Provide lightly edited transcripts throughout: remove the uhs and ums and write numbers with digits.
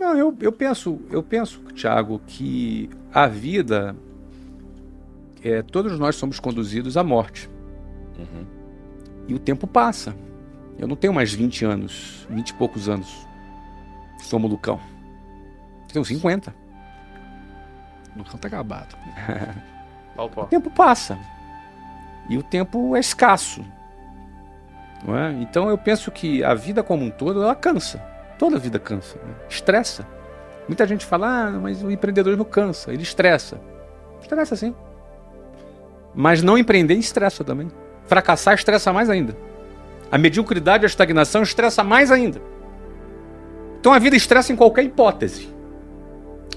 Não, eu penso, Thiago, que a vida, todos nós somos conduzidos à morte. Uhum. E o tempo passa. Eu não tenho mais 20 anos, 20 e poucos anos. Sou um Lucão. Tenho 50. O Lucão tá acabado. O tempo passa. E o tempo é escasso. Não é? Então eu penso que a vida como um todo, ela cansa. Toda vida cansa. Né? Estressa. Muita gente fala, mas o empreendedorismo cansa. Ele estressa. Estressa sim. Mas não empreender estressa também. Fracassar estressa mais ainda. A mediocridade e a estagnação estressa mais ainda. Então a vida estressa em qualquer hipótese.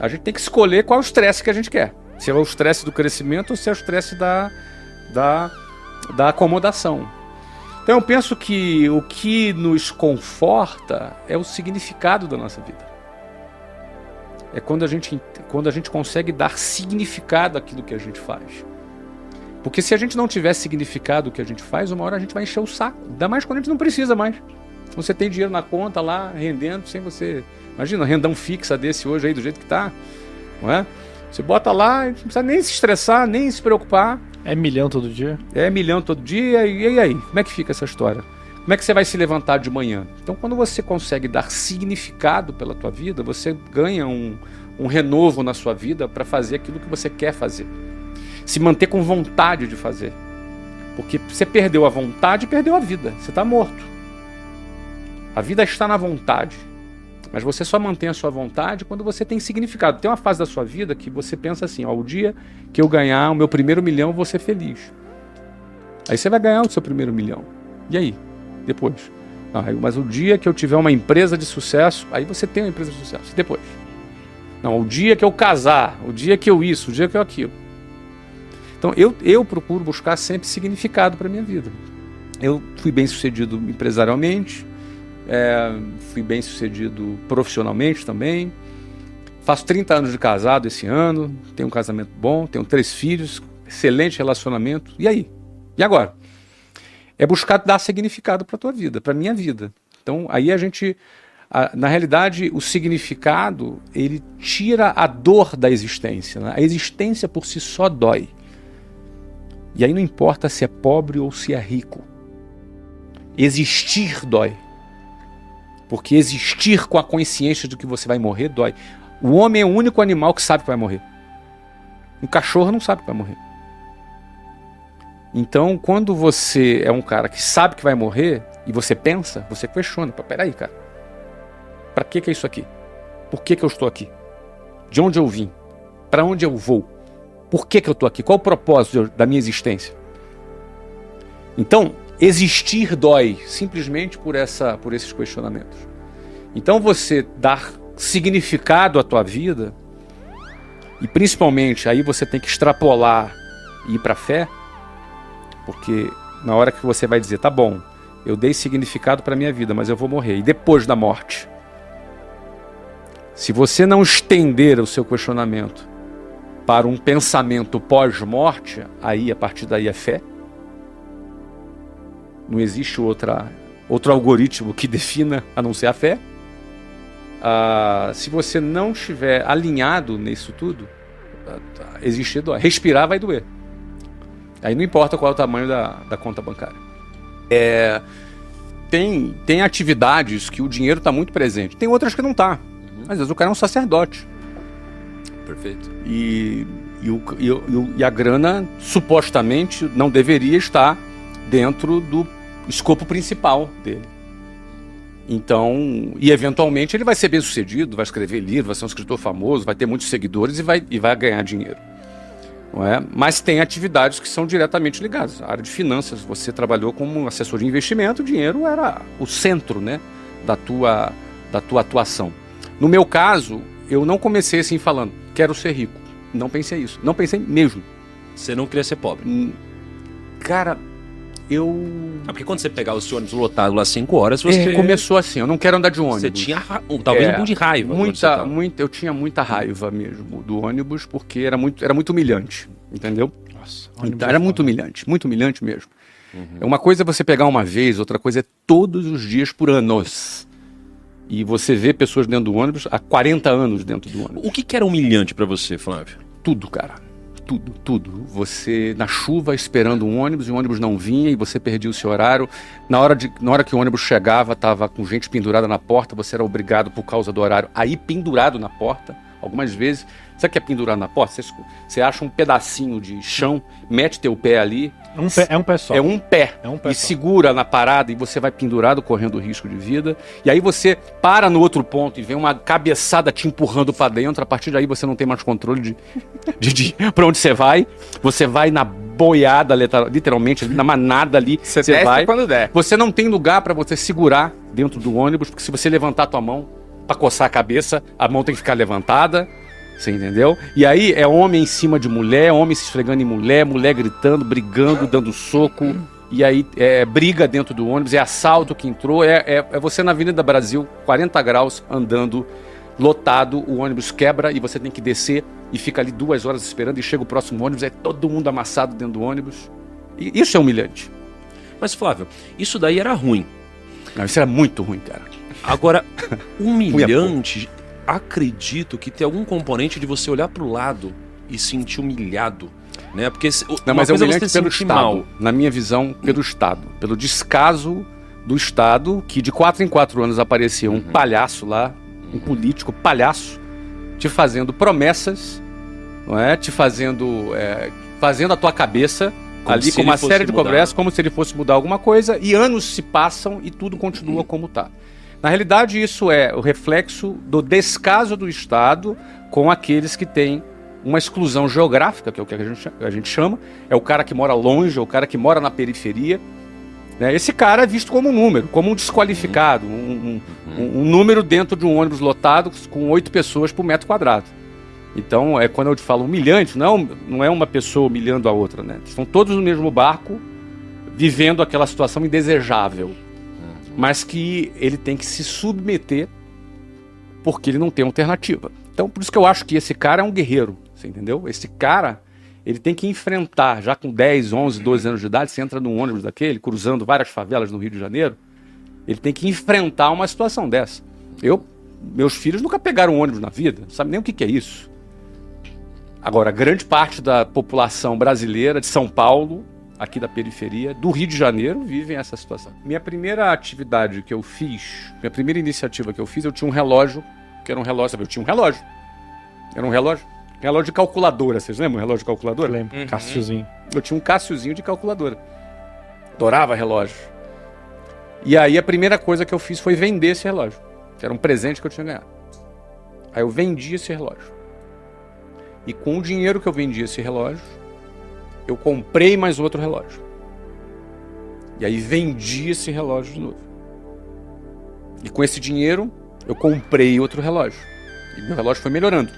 A gente tem que escolher qual é o estresse que a gente quer. Se é o estresse do crescimento ou se é o estresse da acomodação. Então eu penso que o que nos conforta é o significado da nossa vida. É quando a gente consegue dar significado àquilo que a gente faz. Porque se a gente não tiver significado o que a gente faz, uma hora a gente vai encher o saco. Ainda mais quando a gente não precisa mais. Você tem dinheiro na conta lá, rendendo, sem você... Imagina, rendão fixa desse hoje aí, do jeito que tá. Não é? Você bota lá, não precisa nem se estressar, nem se preocupar. É milhão todo dia? É milhão todo dia, e aí? Como é que fica essa história? Como é que você vai se levantar de manhã? Então, quando você consegue dar significado pela tua vida, você ganha um renovo na sua vida para fazer aquilo que você quer fazer. Se manter com vontade de fazer. Porque você perdeu a vontade, perdeu a vida. Você está morto. A vida está na vontade. Mas você só mantém a sua vontade quando você tem significado. Tem uma fase da sua vida que você pensa assim, ó, o dia que eu ganhar o meu primeiro milhão, eu vou ser feliz. Aí você vai ganhar o seu primeiro milhão. E aí? Depois? Não, mas o dia que eu tiver uma empresa de sucesso, aí você tem uma empresa de sucesso. E depois? Não, o dia que eu casar, o dia que eu isso, o dia que eu aquilo. Então eu procuro buscar sempre significado para a minha vida. Eu fui bem sucedido empresarialmente, fui bem sucedido profissionalmente também. Faço 30 anos de casado esse ano, tenho um casamento bom, tenho 3 filhos, excelente relacionamento. E aí? E agora? É buscar dar significado para a tua vida, para a minha vida. Então aí a gente, na realidade, o significado, ele tira a dor da existência. Né? A existência por si só dói. E aí não importa se é pobre ou se é rico. Existir dói. Porque existir com a consciência de que você vai morrer dói. O homem é o único animal que sabe que vai morrer. Um cachorro não sabe que vai morrer. Então, quando você é um cara que sabe que vai morrer e você pensa, você questiona. Peraí, cara. Pra que é isso aqui? Por que eu estou aqui? De onde eu vim? Para onde eu vou? Por que eu estou aqui? Qual o propósito da minha existência? Então, existir dói simplesmente por esses questionamentos. Então, você dar significado à tua vida, e principalmente aí você tem que extrapolar e ir para a fé, porque na hora que você vai dizer, tá bom, eu dei significado para a minha vida, mas eu vou morrer. E depois da morte? Se você não estender o seu questionamento para um pensamento pós-morte, aí a partir daí é fé. Não existe outro algoritmo que defina a não ser a fé. Se você não estiver alinhado nisso tudo, existir dói. Respirar vai doer. Aí não importa qual é o tamanho da conta bancária. Tem atividades que o dinheiro está muito presente. Tem outras que não está. Às vezes o cara é um sacerdote. Perfeito. E a grana, supostamente, não deveria estar dentro do escopo principal dele. Então, e eventualmente ele vai ser bem sucedido, vai escrever livro, vai ser um escritor famoso, vai ter muitos seguidores e vai ganhar dinheiro. Não é? Mas tem atividades que são diretamente ligadas. A área de finanças, você trabalhou como assessor de investimento, o dinheiro era o centro, né, da tua atuação. No meu caso, eu não comecei assim falando, quero ser rico. Não pensei isso. Não pensei mesmo. Você não queria ser pobre? Cara, porque quando você pegava o seu ônibus lotado lá 5 horas, você... começou assim, eu não quero andar de ônibus. Você tinha talvez um pouco de raiva. Eu tinha muita raiva mesmo do ônibus, porque era muito humilhante, entendeu? Nossa, então, era muito humilhante mesmo. Uma coisa é você pegar uma vez, outra coisa é todos os dias por anos. E você vê pessoas dentro do ônibus há 40 anos dentro do ônibus. O que era humilhante pra você, Flávio? Tudo, cara. Tudo, tudo. Você na chuva esperando um ônibus e o ônibus não vinha e você perdia o seu horário. Na hora que o ônibus chegava, tava com gente pendurada na porta, você era obrigado por causa do horário a ir pendurado na porta. Algumas vezes, sabe o que é pendurado na porta? Você acha um pedacinho de chão, mete teu pé ali. É um pé só. É um pé. É um pé E só. segura na parada e você vai pendurado, correndo risco de vida. E aí você para no outro ponto e vem uma cabeçada te empurrando pra dentro. A partir daí você não tem mais controle de pra onde você vai. Você vai na boiada, literalmente, na manada ali. Você Você desce vai. quando der. Você não tem lugar pra você segurar dentro do ônibus, porque se você levantar a tua mão pra coçar a cabeça, a mão tem que ficar levantada. Você entendeu? E aí é homem em cima de mulher, homem se esfregando em mulher, mulher gritando, brigando, dando soco. E aí é briga dentro do ônibus, é assalto que entrou. É você na Avenida Brasil, 40 graus, andando, lotado, o ônibus quebra e você tem que descer e fica ali 2 horas esperando e chega o próximo ônibus, é todo mundo amassado dentro do ônibus. E isso é humilhante. Mas, Flávio, isso daí era ruim. Não, isso era muito ruim, cara. Agora, humilhante, acredito que tem algum componente de você olhar pro lado e sentir humilhado, né? Porque Não, mas é humilhante pelo Estado. Na minha visão, pelo Estado. Pelo descaso do Estado, que de 4 em 4 anos aparecia um palhaço lá, um político palhaço, te fazendo promessas, não é? Te fazendo a tua cabeça Como ali se com uma ele fosse série de mudar. congressos, como se ele fosse mudar alguma coisa, e anos se passam e tudo continua como está. Na realidade, isso é o reflexo do descaso do Estado com aqueles que têm uma exclusão geográfica, que é o que a gente chama, é o cara que mora longe, é o cara que mora na periferia. Né? Esse cara é visto como um número, como um desqualificado, um número dentro de um ônibus lotado com 8 pessoas por metro quadrado. Então, quando eu te falo humilhante, não é uma pessoa humilhando a outra, né? Estão todos no mesmo barco, vivendo aquela situação indesejável. Mas que ele tem que se submeter porque ele não tem alternativa. Então, por isso que eu acho que esse cara é um guerreiro, você entendeu? Esse cara, ele tem que enfrentar, já com 10, 11, 12 anos de idade, você entra num ônibus daquele, cruzando várias favelas no Rio de Janeiro, ele tem que enfrentar uma situação dessa. Meus filhos nunca pegaram um ônibus na vida, não sabem nem o que é isso. Agora, grande parte da população brasileira de São Paulo, aqui da periferia, do Rio de Janeiro, vivem essa situação. Minha primeira atividade que eu fiz, minha primeira iniciativa que eu fiz, eu tinha um relógio, que era um relógio, sabe? Eu tinha um relógio. Era um relógio de calculadora, vocês lembram o relógio de calculadora? Lembro. Cassiozinho. Eu tinha um Cassiozinho de calculadora. Adorava relógio. E aí a primeira coisa que eu fiz foi vender esse relógio, que era um presente que eu tinha ganhado. Aí eu vendi esse relógio. E com o dinheiro que eu vendi esse relógio, eu comprei mais outro relógio. E aí vendi esse relógio de novo. E com esse dinheiro, eu comprei outro relógio. E meu relógio foi melhorando.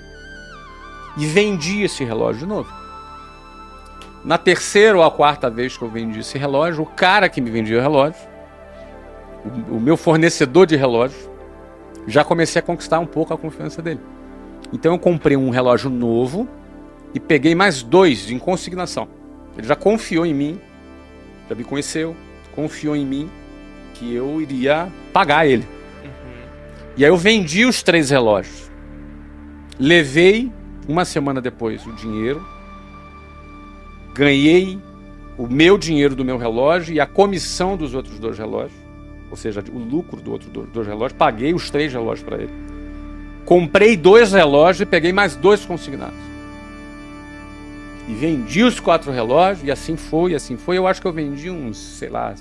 E vendi esse relógio de novo. Na terceira ou a quarta vez que eu vendi esse relógio, o cara que me vendia o relógio, o meu fornecedor de relógio, já comecei a conquistar um pouco a confiança dele. Então eu comprei um relógio novo e peguei mais 2 em consignação. Ele já confiou em mim, já me conheceu, confiou em mim que eu iria pagar ele. E aí eu vendi os 3 relógios. Levei, uma semana depois, o dinheiro. Ganhei o meu dinheiro do meu relógio e a comissão dos outros 2 relógios. Ou seja, o lucro do outro 2 relógios. Paguei os 3 relógios para ele. Comprei 2 relógios e peguei mais 2 consignados. E vendi os 4 relógios, e assim foi, assim foi. Eu acho que eu vendi uns, sei lá,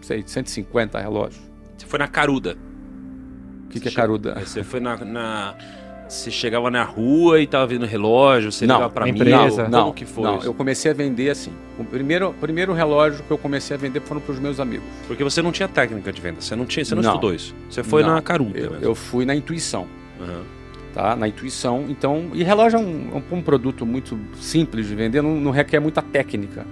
150 relógios. Você foi na caruda. O que é caruda? Você foi Você chegava na rua e tava vendo relógio, você ligava pra mim. empresa. Como que foi não, isso? eu comecei a vender assim. O primeiro relógio que eu comecei a vender foram pros meus amigos. Porque você não tinha técnica de venda, você não Não. estudou isso. Você foi Não, na caruda. Eu fui na intuição. Uhum. Tá? Na intuição. Então, e relógio é um produto muito simples de vender, não requer muita técnica.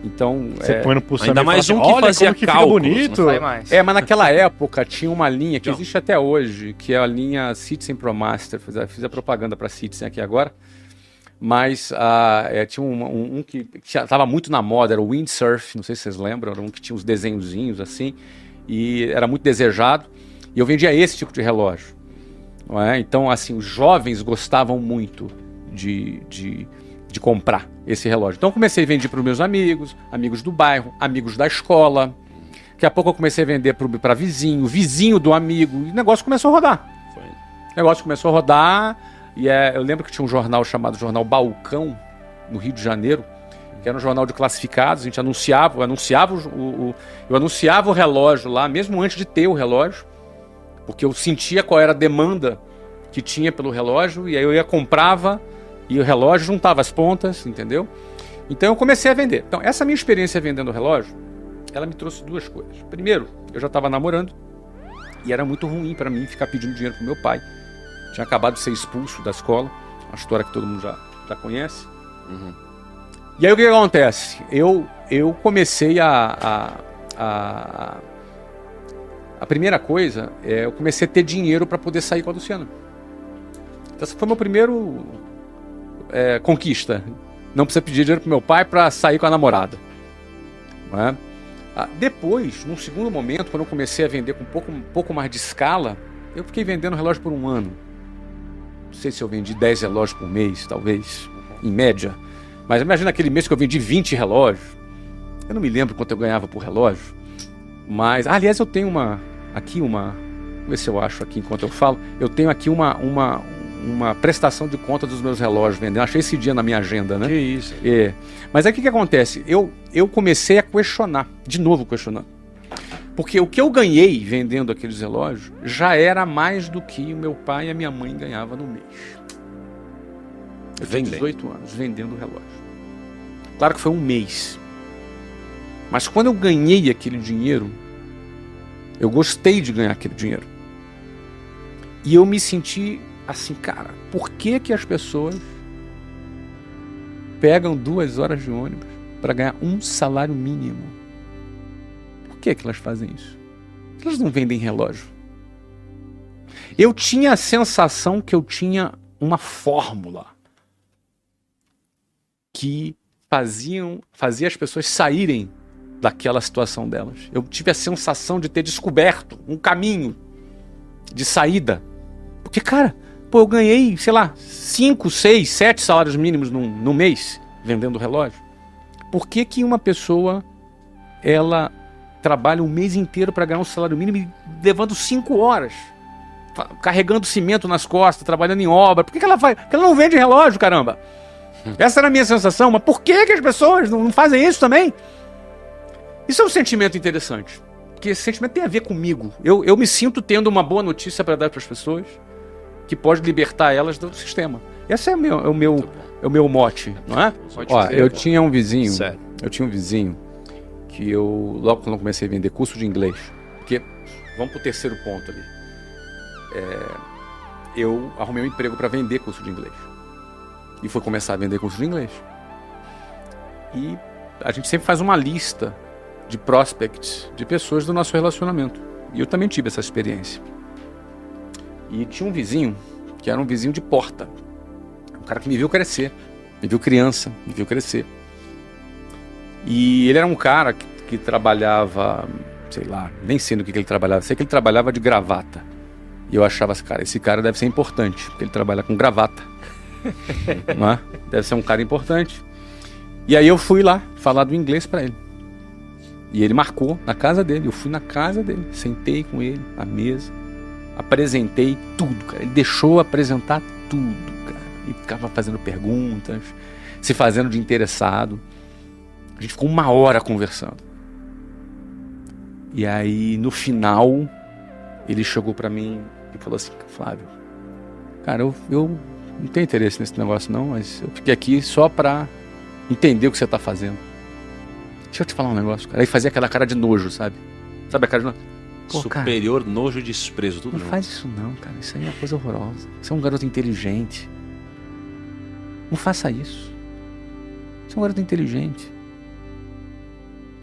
Então, Você põe no pulsão Ainda e mais fala um assim, que olha fazia como que fica cálculos, bonito. Não sai mais. mas naquela época tinha uma linha que Então. existe até hoje, que é a linha Citizen ProMaster. Fiz a propaganda para Citizen aqui agora. Mas tinha um que estava muito na moda, era o Windsurf, não sei se vocês lembram, era um que tinha uns desenhozinhos assim, e era muito desejado. E eu vendia esse tipo de relógio. Não é? Então, assim, os jovens gostavam muito de comprar esse relógio. Então, eu comecei a vender para os meus amigos, amigos do bairro, amigos da escola. Daqui a pouco eu comecei a vender para vizinho do amigo. E o negócio começou a rodar. O negócio começou a rodar. E eu lembro que tinha um jornal chamado Jornal Balcão, no Rio de Janeiro, que era um jornal de classificados. A gente anunciava, eu anunciava o relógio lá, mesmo antes de ter o relógio, porque eu sentia qual era a demanda que tinha pelo relógio, e aí eu comprava, e o relógio juntava as pontas, entendeu? Então eu comecei a vender. Então essa minha experiência vendendo o relógio, ela me trouxe duas coisas. Primeiro, eu já estava namorando, e era muito ruim para mim ficar pedindo dinheiro pro meu pai. Tinha acabado de ser expulso da escola, uma história que todo mundo já conhece. Uhum. E aí o que acontece? Eu comecei a primeira coisa, eu comecei a ter dinheiro para poder sair com a Luciana. Então essa foi meu primeiro conquista. Não precisa pedir dinheiro pro meu pai para sair com a namorada. Não é? Depois, num segundo momento, quando eu comecei a vender com um pouco mais de escala, eu fiquei vendendo relógio por um ano. Não sei se eu vendi 10 relógios por mês, talvez, em média. Mas imagina aquele mês que eu vendi 20 relógios. Eu não me lembro quanto eu ganhava por relógio. Mas, aliás, eu tenho aqui uma... Vamos ver se eu acho aqui enquanto eu falo. Eu tenho aqui uma prestação de conta dos meus relógios vendendo. Eu achei esse dia na minha agenda, né? Que isso. Mas aí o que acontece? Eu comecei a questionar, de novo questionando. Porque o que eu ganhei vendendo aqueles relógios já era mais do que o meu pai e a minha mãe ganhavam no mês. Eu tinha 18 anos vendendo relógio. Claro que foi um mês. Mas quando eu ganhei aquele dinheiro, eu gostei de ganhar aquele dinheiro. E eu me senti assim, cara, por que as pessoas pegam 2 horas de ônibus para ganhar um salário mínimo? Por que elas fazem isso? Elas não vendem relógio. Eu tinha a sensação que eu tinha uma fórmula que fazia as pessoas saírem daquela situação delas. Eu tive a sensação de ter descoberto um caminho de saída. Porque, cara, eu ganhei, sei lá, 5, 6, 7 salários mínimos no mês vendendo relógio. Por que uma pessoa, ela trabalha um mês inteiro para ganhar um salário mínimo e levando 5 horas, carregando cimento nas costas, trabalhando em obra? Por que ela faz? Porque ela não vende relógio, caramba. Essa era a minha sensação. Mas por que as pessoas não fazem isso também? Isso é um sentimento interessante, porque esse sentimento tem a ver comigo. Eu me sinto tendo uma boa notícia para dar para as pessoas, que pode libertar elas do sistema. Esse é o meu mote, não é? Eu tinha um vizinho. Sério? Eu tinha um vizinho que logo quando eu comecei a vender curso de inglês, porque vamos pro terceiro ponto ali. Eu arrumei um emprego para vender curso de inglês. E fui começar a vender curso de inglês. E a gente sempre faz uma lista de prospects, de pessoas do nosso relacionamento. E eu também tive essa experiência. E tinha um vizinho, que era um vizinho de porta. Um cara que me viu crescer. Me viu criança, me viu crescer. E ele era um cara que trabalhava, sei lá, nem sei no que ele trabalhava. Sei que ele trabalhava de gravata. E eu achava assim, cara, esse cara deve ser importante, porque ele trabalha com gravata. Não é? Deve ser um cara importante. E aí eu fui lá falar do inglês pra ele. E ele marcou na casa dele. Eu fui na casa dele, sentei com ele à mesa, apresentei tudo, cara. Ele deixou apresentar tudo, cara. E ficava fazendo perguntas, se fazendo de interessado. A gente ficou 1 hora conversando. E aí no final ele chegou pra mim e falou assim: Flávio, cara, eu não tenho interesse nesse negócio não, mas eu fiquei aqui só pra entender o que você tá fazendo. Deixa eu te falar um negócio, cara. Aí fazia aquela cara de nojo, sabe? Sabe a cara de nojo? Superior, cara, nojo e desprezo, tudo não junto. Faz isso não, cara. Isso aí é uma coisa horrorosa. Você é um garoto inteligente. Não faça isso. Você é um garoto inteligente.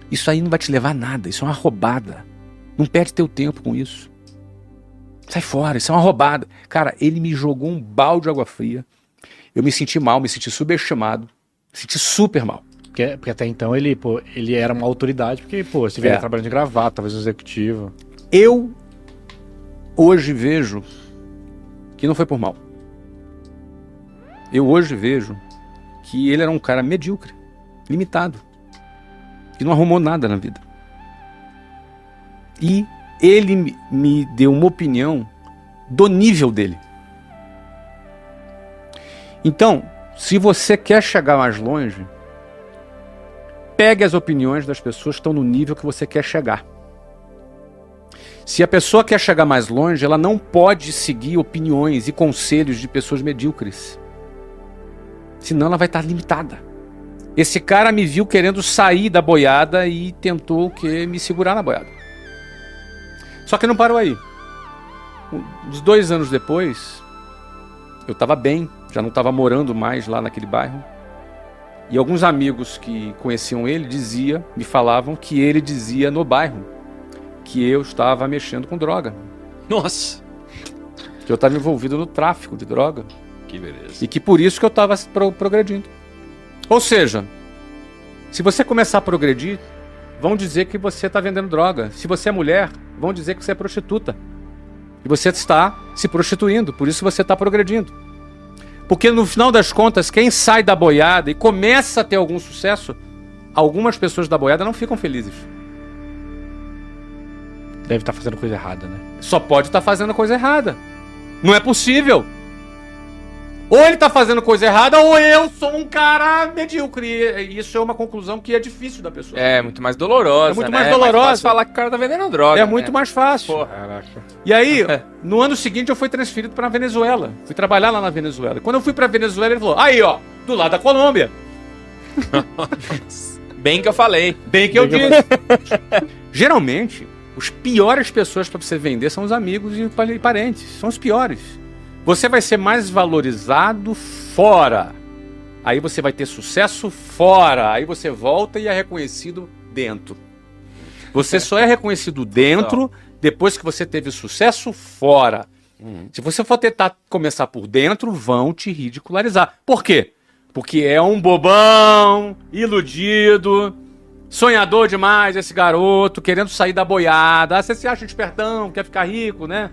Isso aí não vai te levar a nada. Isso é uma roubada. Não perde teu tempo com isso. Sai fora, isso é uma roubada. Cara, ele me jogou um balde de água fria. Eu me senti mal, me senti subestimado. Me senti super mal. Porque até então ele era uma autoridade, porque, você veio trabalhando de gravata, talvez um executivo. Eu hoje vejo que não foi por mal. Eu hoje vejo que ele era um cara medíocre, limitado, que não arrumou nada na vida. E ele me deu uma opinião do nível dele. Então, se você quer chegar mais longe, pegue as opiniões das pessoas que estão no nível que você quer chegar. Se a pessoa quer chegar mais longe, ela não pode seguir opiniões e conselhos de pessoas medíocres. Senão ela vai estar limitada. Esse cara me viu querendo sair da boiada e tentou me segurar na boiada. Só que não parou aí. Uns 2 anos depois, eu estava bem, já não estava morando mais lá naquele bairro. E alguns amigos que conheciam ele me falavam que ele dizia no bairro que eu estava mexendo com droga. Nossa! Que eu estava envolvido no tráfico de droga. Que beleza. E que por isso que eu estava progredindo. Ou seja, se você começar a progredir, vão dizer que você está vendendo droga. Se você é mulher, vão dizer que você é prostituta. E você está se prostituindo, por isso você está progredindo. Porque no final das contas, quem sai da boiada e começa a ter algum sucesso, algumas pessoas da boiada não ficam felizes. Deve estar fazendo coisa errada, né? Só pode estar fazendo coisa errada. Não é possível. Ou ele está fazendo coisa errada, ou eu sou um cara medíocre. E isso é uma conclusão que é difícil da pessoa. É muito mais dolorosa, É muito né? mais dolorosa. É mais fácil falar que o cara tá vendendo droga. É muito mais fácil. Porra. Caraca. E aí, no ano seguinte, eu fui transferido para a Venezuela. Fui trabalhar lá na Venezuela. Quando eu fui para a Venezuela, ele falou: aí, ó, do lado da Colômbia. Bem que eu falei. Bem que eu disse. Geralmente, as piores pessoas para você vender são os amigos e parentes. São os piores. Você vai ser mais valorizado fora. Aí você vai ter sucesso fora. Aí você volta e é reconhecido dentro. Você só é reconhecido dentro depois que você teve sucesso fora. Se você for tentar começar por dentro, vão te ridicularizar. Por quê? Porque é um bobão, iludido, sonhador demais esse garoto, querendo sair da boiada. Ah, você se acha espertão, quer ficar rico, né?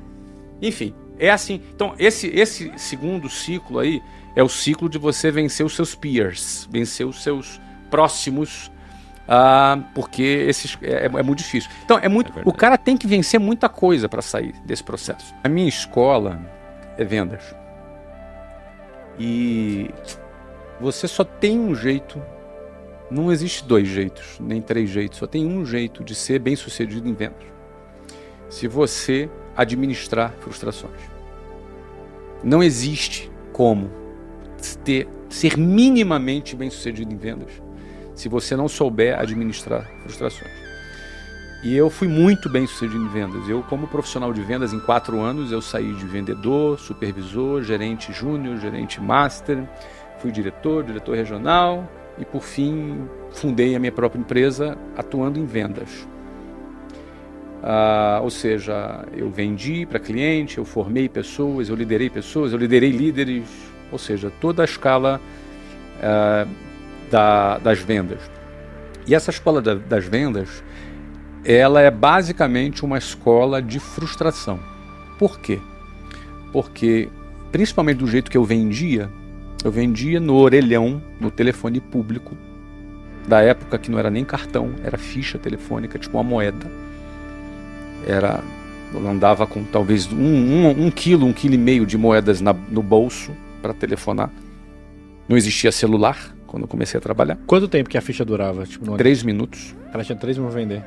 Enfim. É assim. Então, esse segundo ciclo aí é o ciclo de você vencer os seus peers, vencer os seus próximos, porque é muito difícil. Então, o cara tem que vencer muita coisa para sair desse processo. A minha escola é vendas. E você só tem um jeito, não existe 2 jeitos, nem 3 jeitos, só tem um jeito de ser bem-sucedido em vendas. Se você administrar frustrações. Não existe como ser minimamente bem-sucedido em vendas se você não souber administrar frustrações. E eu fui muito bem-sucedido em vendas. Eu, como profissional de vendas, em 4 anos, eu saí de vendedor, supervisor, gerente júnior, gerente master, fui diretor regional e, por fim, fundei a minha própria empresa atuando em vendas. Ou seja, eu vendi para cliente, eu formei pessoas, eu liderei líderes, ou seja, toda a escala das vendas. E essa escola das vendas, ela é basicamente uma escola de frustração. Por quê? Porque, principalmente do jeito que eu vendia no orelhão, no telefone público, da época que não era nem cartão, era ficha telefônica, tipo uma moeda. Eu andava com talvez 1 quilo, 1,5 quilo de moedas no bolso para telefonar. Não existia celular quando eu comecei a trabalhar. Quanto tempo que a ficha durava? Tipo, 3 minutos. Ela tinha 3 minutos pra vender.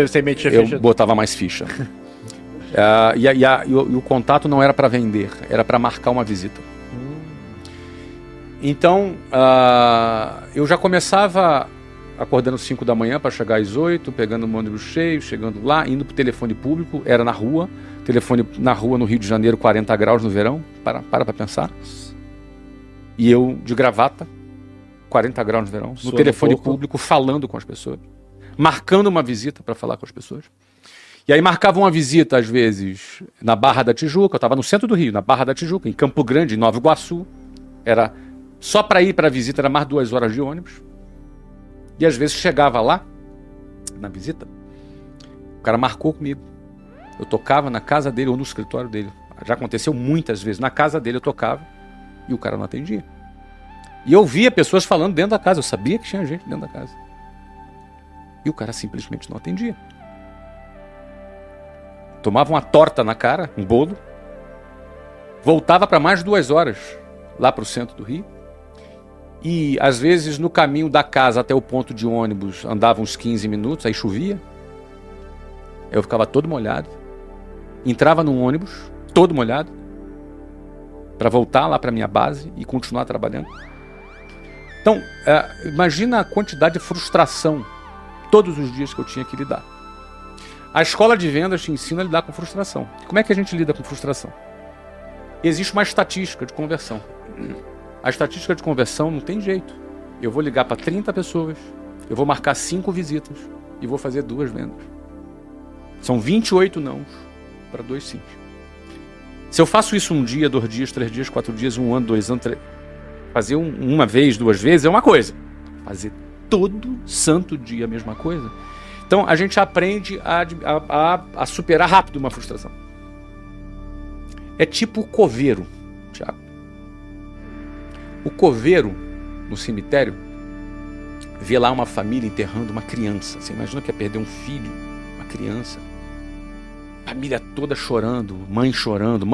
Você metia ficha? Eu botava mais ficha. E o contato não era para vender, era para marcar uma visita. Então, eu já começava acordando às 5 da manhã para chegar às 8, pegando o ônibus cheio, chegando lá, indo pro telefone público, era na rua. Telefone na rua no Rio de Janeiro, 40 graus no verão, para pensar. E eu de gravata, 40 graus no verão, no telefone público, falando com as pessoas, marcando uma visita para falar com as pessoas. E aí marcava uma visita, às vezes, na Barra da Tijuca, eu estava no centro do Rio, na Barra da Tijuca, em Campo Grande, em Nova Iguaçu. Era só para ir para a visita, era mais 2 horas de ônibus. E às vezes chegava lá, na visita, cara marcou comigo. Eu tocava na casa dele ou no escritório dele. Já aconteceu muitas vezes. Na casa dele eu tocava e o cara não atendia. E eu via pessoas falando dentro da casa. Eu sabia que tinha gente dentro da casa. E o cara simplesmente não atendia. Tomava uma torta na cara, um bolo. Voltava para mais de 2 horas lá para o centro do Rio. E às vezes no caminho da casa até o ponto de ônibus andava uns 15 minutos, aí chovia. Eu ficava todo molhado. Entrava num ônibus, todo molhado, para voltar lá para minha base e continuar trabalhando. Então, imagina a quantidade de frustração todos os dias que eu tinha que lidar. A escola de vendas te ensina a lidar com frustração. Como é que a gente lida com frustração? Existe uma estatística de conversão. A estatística de conversão não tem jeito. Eu vou ligar para 30 pessoas, eu vou marcar 5 visitas e vou fazer 2 vendas. São 28 nãos para 2 sims. Se eu faço isso 1 dia, 2 dias, 3 dias, 4 dias, 1 ano, 2 anos, fazer uma vez, 2 vezes é uma coisa. Fazer todo santo dia a mesma coisa. Então a gente aprende a superar rápido uma frustração. É tipo o coveiro, Thiago. O coveiro, no cemitério, vê lá uma família enterrando uma criança. Você imagina que ia perder um filho, uma criança. Família toda chorando, mãe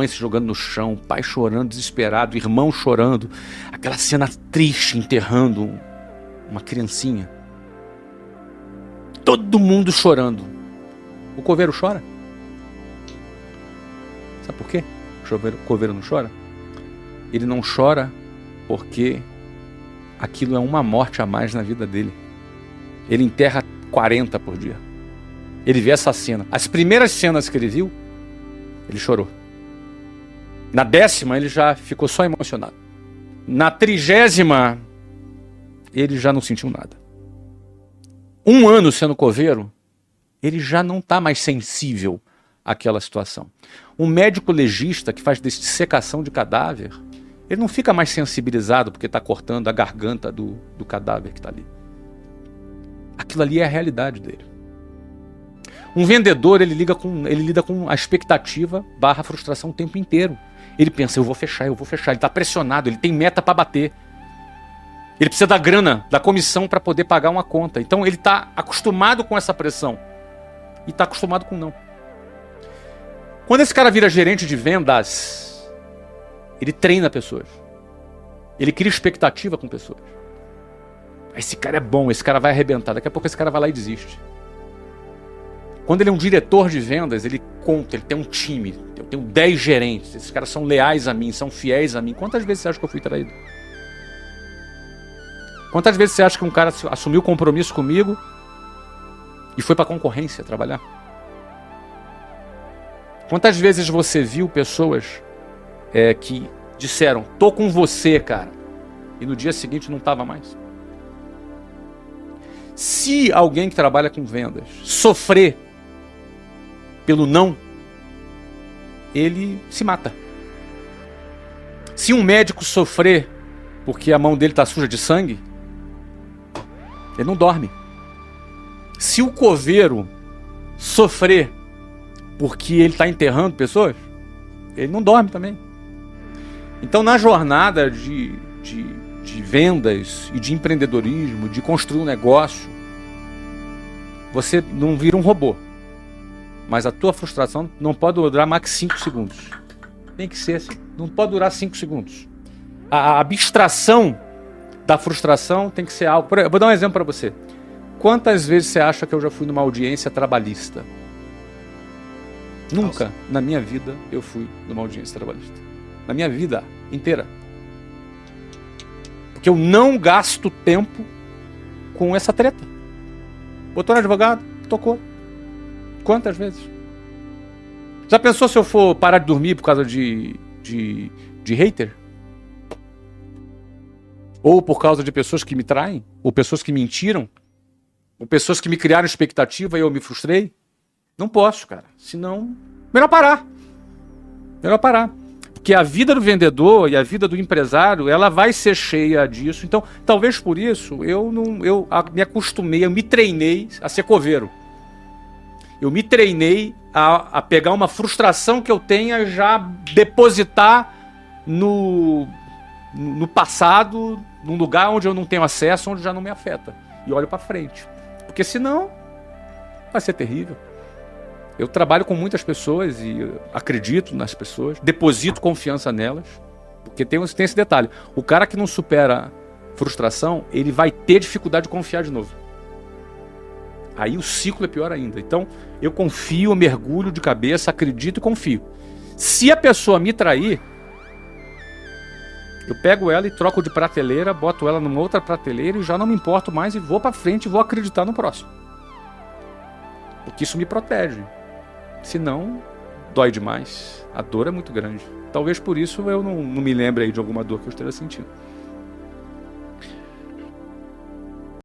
se jogando no chão, pai chorando, desesperado, irmão chorando. Aquela cena triste enterrando uma criancinha. Todo mundo chorando. O coveiro chora? Sabe por quê? O coveiro não chora? Ele não chora porque aquilo é uma morte a mais na vida dele. Ele enterra 40 por dia. Ele vê essa cena. As primeiras cenas que ele viu, ele chorou. Na 10ª, ele já ficou só emocionado. Na 30ª, ele já não sentiu nada. 1 ano sendo coveiro, ele já não está mais sensível àquela situação. Um médico legista que faz dissecação de cadáver, ele não fica mais sensibilizado porque está cortando a garganta do cadáver que está ali. Aquilo ali é a realidade dele. Um vendedor, ele lida com a expectativa / frustração o tempo inteiro. Ele pensa, eu vou fechar. Ele está pressionado, ele tem meta para bater. Ele precisa da grana, da comissão para poder pagar uma conta. Então ele está acostumado com essa pressão. E está acostumado com não. Quando esse cara vira gerente de vendas, ele treina pessoas. Ele cria expectativa com pessoas. Esse cara é bom, esse cara vai arrebentar. Daqui a pouco esse cara vai lá e desiste. Quando ele é um diretor de vendas, ele conta, ele tem um time. Eu tenho 10 gerentes. Esses caras são leais a mim, são fiéis a mim. Quantas vezes você acha que eu fui traído? Quantas vezes você acha que um cara assumiu compromisso comigo e foi para a concorrência trabalhar? Quantas vezes você viu pessoas que disseram, tô com você, cara, e no dia seguinte não estava mais? Se alguém que trabalha com vendas sofrer pelo não, ele se mata. Se um médico sofrer porque a mão dele está suja de sangue, ele não dorme. Se o coveiro sofrer porque ele está enterrando pessoas, ele não dorme também. Então, na jornada de vendas e de empreendedorismo, de construir um negócio, você não vira um robô. Mas a tua frustração não pode durar mais que 5 segundos. Tem que ser assim. Não pode durar 5 segundos. A abstração da frustração tem que ser algo... Eu vou dar um exemplo para você. Quantas vezes você acha que eu já fui numa audiência trabalhista? Nunca na minha vida eu fui numa audiência trabalhista. Na minha vida inteira. Porque eu não gasto tempo com essa treta. Botou no advogado, tocou. Quantas vezes? Já pensou se eu for parar de dormir por causa de hater? Ou por causa de pessoas que me traem? Ou pessoas que mentiram? Ou pessoas que me criaram expectativa e eu me frustrei? Não posso, cara. Senão, melhor parar. Melhor parar. Porque a vida do vendedor e a vida do empresário, ela vai ser cheia disso. Então, talvez por isso, eu me acostumei, eu me treinei a ser coveiro. Eu me treinei a pegar uma frustração que eu tenha, já depositar no passado, num lugar onde eu não tenho acesso, onde já não me afeta. E olho para frente. Porque senão vai ser terrível. Eu trabalho com muitas pessoas e acredito nas pessoas, deposito confiança nelas, porque tem esse detalhe. O cara que não supera frustração, ele vai ter dificuldade de confiar de novo. Aí o ciclo é pior ainda. Então, eu confio, eu mergulho de cabeça, acredito e confio. Se a pessoa me trair, eu pego ela e troco de prateleira, boto ela numa outra prateleira e já não me importo mais e vou pra frente e vou acreditar no próximo. Porque isso me protege. Senão, dói demais. A dor é muito grande. Talvez por isso eu não me lembre aí de alguma dor que eu esteja sentindo.